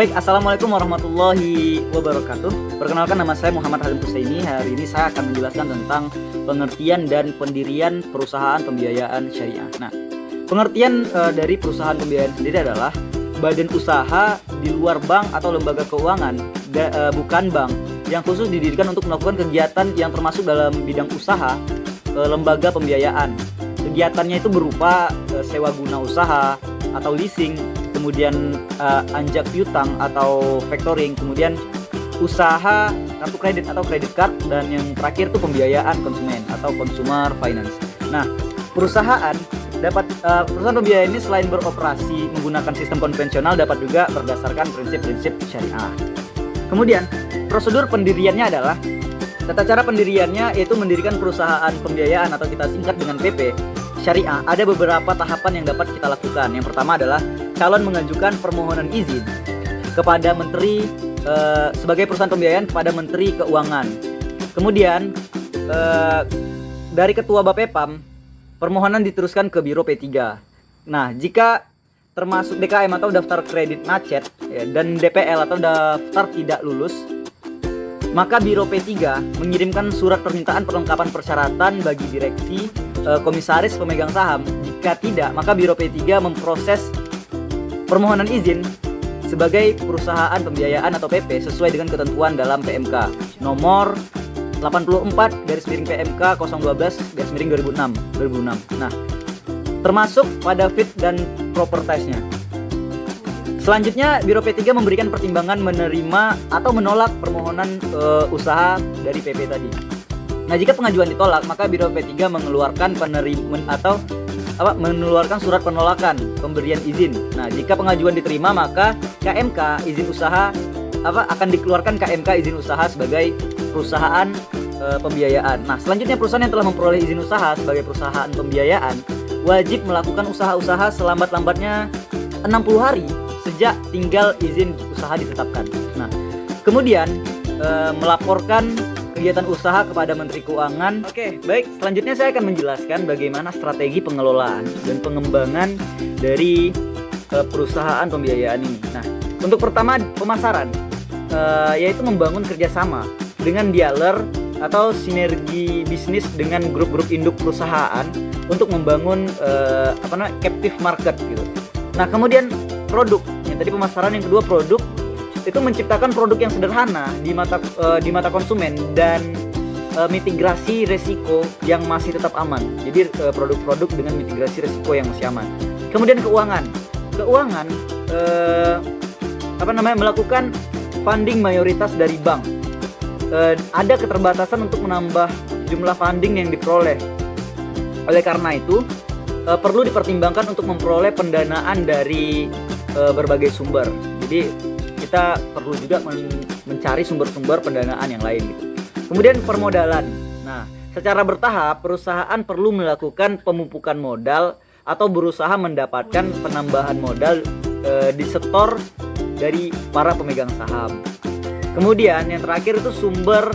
Baik, Assalamualaikum warahmatullahi wabarakatuh. Perkenalkan, nama saya Muhammad Halim Husaini. Hari ini saya akan menjelaskan tentang pengertian dan pendirian perusahaan pembiayaan syariah. Nah, pengertian dari perusahaan pembiayaan sendiri adalah badan usaha di luar bank atau lembaga keuangan, bukan bank, yang khusus didirikan untuk melakukan kegiatan yang termasuk dalam bidang usaha lembaga pembiayaan. Kegiatannya itu berupa sewa guna usaha atau leasing, kemudian anjak piutang atau factoring, kemudian usaha kartu kredit atau credit card, dan yang terakhir itu pembiayaan konsumen atau consumer finance. Nah, perusahaan pembiayaan ini selain beroperasi menggunakan sistem konvensional dapat juga berdasarkan prinsip-prinsip syariah. Kemudian prosedur pendiriannya adalah tata cara pendiriannya yaitu mendirikan perusahaan pembiayaan atau kita singkat dengan PP syariah. Ada beberapa tahapan yang dapat kita lakukan. Yang pertama adalah calon mengajukan permohonan izin kepada menteri sebagai perusahaan pembiayaan kepada Menteri Keuangan. Kemudian dari Ketua Bapepam permohonan diteruskan ke Biro P3. Nah, jika termasuk DKM atau daftar kredit macet dan DPL atau daftar tidak lulus, maka Biro P3 mengirimkan surat permintaan perlengkapan persyaratan bagi direksi, komisaris, pemegang saham. Jika tidak, maka Biro P3 memproses permohonan izin sebagai perusahaan pembiayaan atau PP sesuai dengan ketentuan dalam PMK nomor 84/PMK 012/2006. Nah, termasuk pada fit dan proper test-nya. Selanjutnya, Biro P3 memberikan pertimbangan menerima atau menolak permohonan usaha dari PP tadi. Nah, jika pengajuan ditolak, maka Biro P3 mengeluarkan mengeluarkan surat penolakan pemberian izin. Nah, jika pengajuan diterima, maka KMK izin usaha akan dikeluarkan KMK izin usaha sebagai perusahaan pembiayaan. Nah, selanjutnya perusahaan yang telah memperoleh izin usaha sebagai perusahaan pembiayaan wajib melakukan usaha-usaha selambat-lambatnya 60 hari sejak tinggal izin usaha ditetapkan. Nah, kemudian melaporkan kegiatan usaha kepada Menteri Keuangan. Oke, baik. Selanjutnya saya akan menjelaskan bagaimana strategi pengelolaan dan pengembangan dari perusahaan pembiayaan ini. Nah, untuk pertama pemasaran, yaitu membangun kerjasama dengan dealer atau sinergi bisnis dengan grup-grup induk perusahaan untuk membangun captive market gitu. Nah, kemudian produk. Yang tadi pemasaran, yang kedua produk. Itu menciptakan produk yang sederhana di mata konsumen dan mitigasi resiko yang masih tetap aman. Jadi produk-produk dengan mitigasi resiko yang masih aman. Kemudian keuangan melakukan funding mayoritas dari bank. Ada keterbatasan untuk menambah jumlah funding yang diperoleh. Oleh karena itu perlu dipertimbangkan untuk memperoleh pendanaan dari berbagai sumber. Jadi kita perlu juga mencari sumber-sumber pendanaan yang lain gitu. Kemudian permodalan. Nah, secara bertahap perusahaan perlu melakukan pemupukan modal atau berusaha mendapatkan penambahan modal disetor dari para pemegang saham. Kemudian yang terakhir itu sumber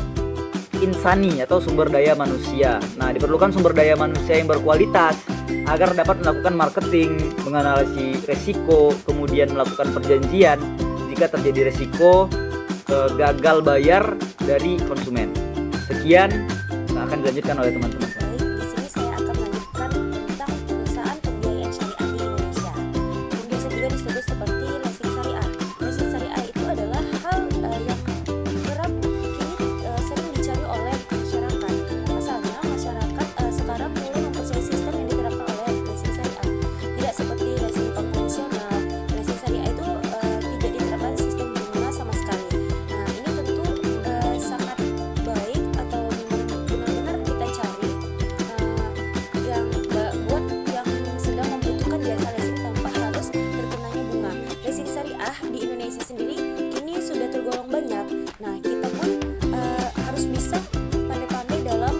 insani atau sumber daya manusia. Nah, diperlukan sumber daya manusia yang berkualitas agar dapat melakukan marketing, menganalisis resiko, kemudian melakukan perjanjian jika terjadi resiko gagal bayar dari konsumen. Sekian akan dilanjutkan oleh teman-teman. Baik, di sini saya akan melanjutkan tentang perusahaan pembiayaan syariah di Indonesia. Yang biasa juga disebut seperti leasing syariah. Leasing syariah itu adalah hal yang kerap kini sering dicari oleh masyarakat. Pasalnya masyarakat sekarang mulai mempercayai sistem yang diterapkan oleh leasing syariah. Tidak seperti leasing konvensional. Leasing syariah itu tidak diterapkan sistem bunga sama sekali. Nah, ini tentu sangat baik atau benar-benar kita cari yang buat yang sedang membutuhkan jasa leasing tanpa harus terkenanya bunga. Leasing syariah di Indonesia sendiri kini sudah tergolong banyak. Nah, kita pun harus bisa pandai-pandai dalam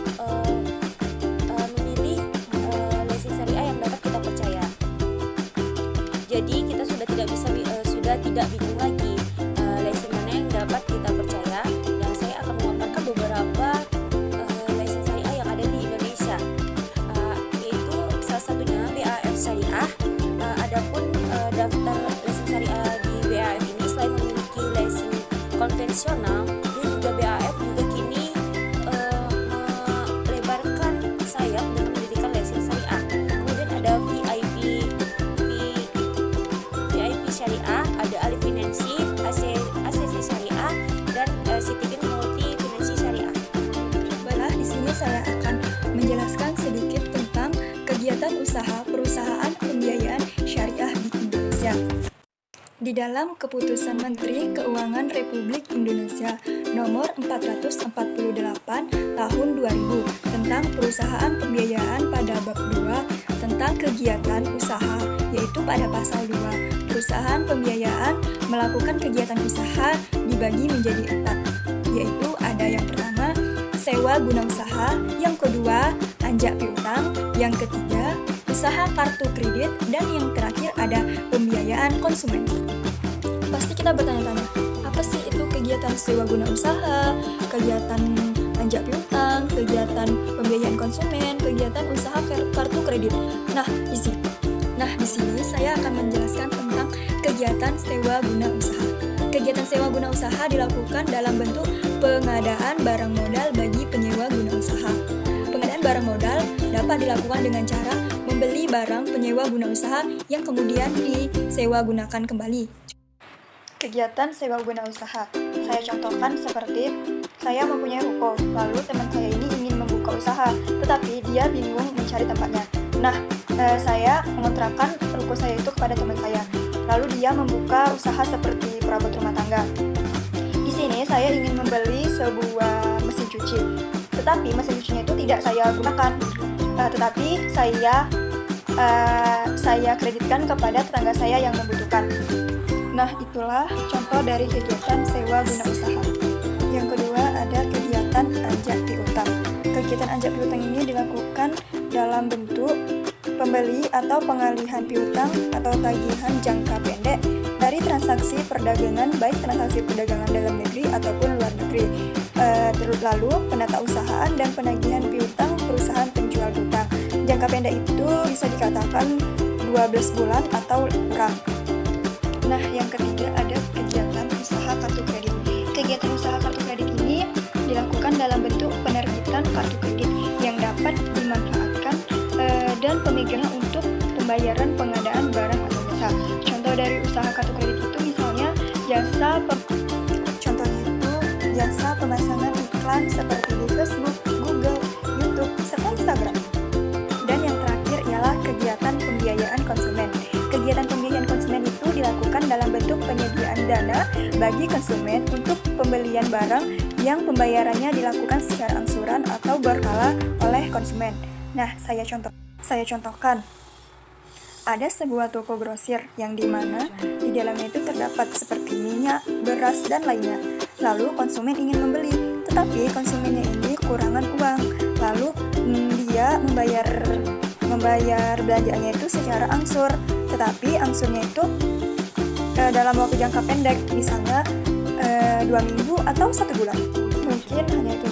memilih leasing syariah yang dapat kita percaya. Jadi kita sudah tidak bingung lagi leasing mana yang dapat kita percaya. Dan saya akan memaparkan beberapa leasing syariah yang ada di Indonesia, yaitu salah satunya BAF Syariah. Adapun daftar leasing syariah di BAF ini selain memiliki tradisional dan juga BAF juga kini melebarkan sayap dengan mendirikan leasing syariah. Kemudian ada VIP Syariah, ada Alif Finansi, ACC Syariah, dan Citybin Multi Finansi Syariah. Baiklah, di sini saya akan menjelaskan sedikit tentang kegiatan usaha perusahaan pembiayaan syariah di Indonesia. Di dalam Keputusan Menteri Keuangan Republik Indonesia Nomor 448 Tahun 2000 tentang perusahaan pembiayaan pada bab 2 tentang kegiatan usaha, yaitu pada pasal 2, perusahaan pembiayaan melakukan kegiatan usaha dibagi menjadi 4, yaitu ada yang pertama sewa guna usaha, yang kedua anjak piutang, yang ketiga usaha kartu kredit, dan yang terakhir ada pembiayaan konsumen. Pasti kita bertanya-tanya, apa sih itu kegiatan sewa guna usaha, kegiatan anjak piutang, kegiatan pembiayaan konsumen, kegiatan usaha kartu kredit. Nah, di sini saya akan menjelaskan tentang kegiatan sewa guna usaha. Kegiatan sewa guna usaha dilakukan dalam bentuk pengadaan barang modal bagi penyewa guna usaha. Pengadaan barang modal dapat dilakukan dengan cara membeli barang penyewa guna usaha yang kemudian disewa gunakan kembali. Kegiatan sewa guna usaha, saya contohkan seperti saya mempunyai ruko, lalu teman saya ini ingin membuka usaha, tetapi dia bingung mencari tempatnya. Nah, saya mengontrakkan ruko saya itu kepada teman saya, lalu dia membuka usaha seperti perabot rumah tangga. Di sini saya ingin membeli sebuah mesin cuci, tetapi mesin cucinya itu tidak saya gunakan, tetapi saya kreditkan kepada tetangga saya yang membutuhkan. Nah, itulah contoh dari kegiatan sewa guna usaha. Yang kedua ada kegiatan anjak piutang. Kegiatan anjak piutang ini dilakukan dalam bentuk pembeli atau pengalihan piutang atau tagihan jangka pendek dari transaksi perdagangan, baik transaksi perdagangan dalam negeri ataupun luar negeri. Lalu penata usahaan dan penagihan piutang perusahaan penjual hutang. Jangka pendek itu bisa dikatakan 12 bulan atau kurang. Nah, yang ketiga ada kegiatan usaha kartu kredit. Kegiatan usaha kartu kredit ini dilakukan dalam bentuk penerbitan kartu kredit yang dapat dimanfaatkan dan pemegang untuk pembayaran pengadaan barang atau jasa. Contoh dari usaha kartu kredit itu misalnya jasa pemasangan iklan seperti di Facebook, Google, YouTube, serta Instagram. Dan yang terakhir ialah kegiatan pembiayaan konsumen. Kegiatan pembiayaan konsumen itu dilakukan dalam bentuk penyediaan dana bagi konsumen untuk pembelian barang yang pembayarannya dilakukan secara angsuran atau berkala oleh konsumen. Nah, saya contohkan. Ada sebuah toko grosir yang dimana di dalamnya itu terdapat seperti minyak, beras, dan lainnya. Lalu konsumen ingin membeli, tetapi konsumennya ini kekurangan uang. Lalu dia membayar belanjaannya itu secara angsur, tetapi angsurnya itu dalam waktu jangka pendek, misalnya 2 minggu atau 1 bulan. Mungkin hanya itu